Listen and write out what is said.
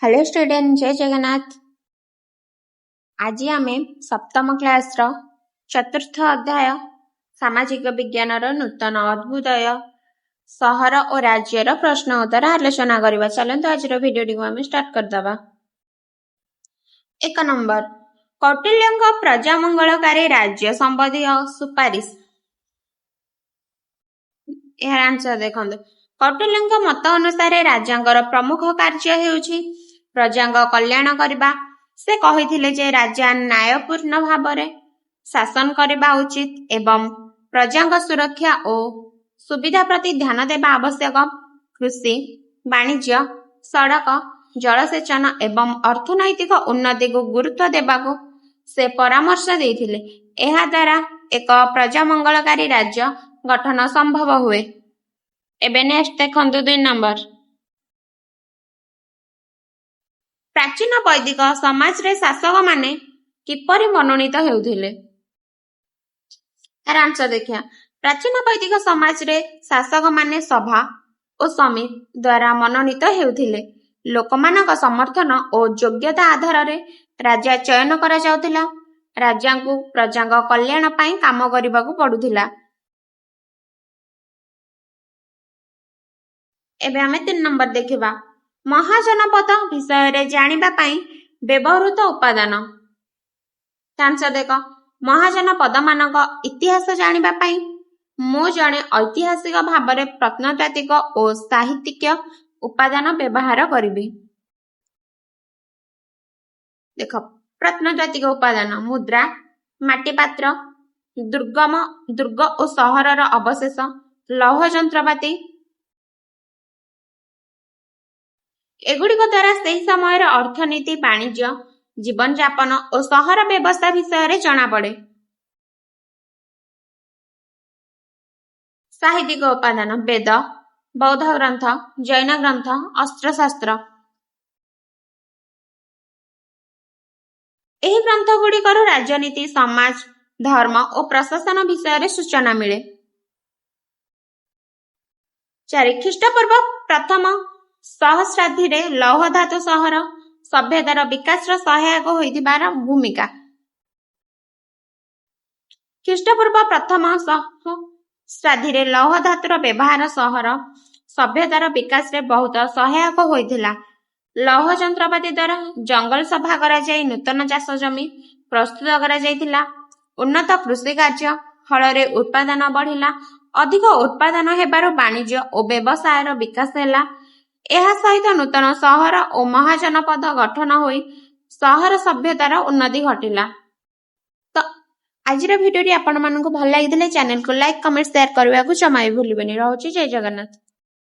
Hello student, जय जगन्नाथ। आज आम सप्तम क्लास चतुर्थ अध्याय सामाजिक विज्ञान नूतन अभ्युदय सहर और राज्यर प्रश्न उत्तर आलोचना करवा। चलते आज भिडियो को आम स्टार्ट करदबा। 1 नंबर, कौटिल्य प्रजामंगलकारी राज्य संबंधी सुपारिश। यार आंसर देखो। कौटिल्य मत अनुसार राजांकर प्रमुख कार्य हेउछि प्रजांग कल्याण करबा। से कहिथिले जे राजा न्यायपूर्ण भावरे शासन करबा उचित एवं प्रजांग सुरक्षा और सुविधा प्रति ध्यान देबा आवश्यक। कृषि, वाणिज्य, सड़क, जलसेचन एवं अर्थनैतिक उन्नति को गुरुत्व देबाको से परामर्श देथिले। एहा द्वारा एक प्रजा मंगलकारी राज्य गठन संभव हुए। एबे नेक्स्ट देखंतु 2 नंबर, प्राचीन वैदिक समाज रे शासक माने किपरि मनोनीत हेउथिले। यार आंसर देखिया। प्राचीन वैदिक समाज रे शासक माने सभा और समिति द्वारा मनोनीत हेउथिले। लोकमानक समर्थन और योग्यता आधार रे राजा चयन करा जाउथिला। राजा को प्रजांग कल्याण पाई काम करिबाकू पडुथिला। एबे हमें 3 नंबर देखिबा। महाजनपद विषय रे जानिबा पाई व्यवहृत उपादान। आंसर देखो। महाजनपद मानक इतिहास जानिबा पाई मो जणे ऐतिहासिक भाबरे प्रत्नतात्विक और साहित्यिक उपादान व्यवहार करिबी। देखो, प्रत्नतात्विक उपादान मुद्रा, माटी पात्र, दुर्ग और सहरर अवशेष, लौह जंत्रपाती। एगुड़िक द्वारा से समय अर्थनीति, वाणिज्य, जीवन यापन और सहर व्यवस्था विषय जना पड़े। साहित्यिक उपादान वेद, बौद्ध ग्रंथ, जैन ग्रंथ, अस्त्रशास्त्र। एही ग्रंथ गुड़िकर राजनीति, समाज, धर्म और प्रशासन विषय सूचना मिले। 4 ख्रीष्टपूर्व प्रथम सहस्राब्दी रे लौह धातु सहर सभ्यतार विकास सहायक होइथिबार भूमिका। ख्रीष्टपूर्व प्रथम सहस्राब्दी रे लौह धातुर व्यवहार सहर सभ्यतार विकास रे बहुत सहायक होइथिला। लौह जंत्रपाती द्वारा जंगल सफा करा जाई नूतन चाष जमी प्रस्तुत करा जाइथिला। उन्नत कृषि कार्य फल रे उत्पादन बढ़िला। अधिक उत्पादन हेबार वाणिज्य और व्यवसायर विकास हैला। एहा सहित नूतन सहर और महाजनपद गठन होई सहर सभ्यतार उन्नति घटिला। तो आज भिडियो आपण मानक भल लगिथिले चैनल को लाइक, कमेंट, शेयर करबा को जमा भी भूलिबेनी। रहउची जय जगन्नाथ।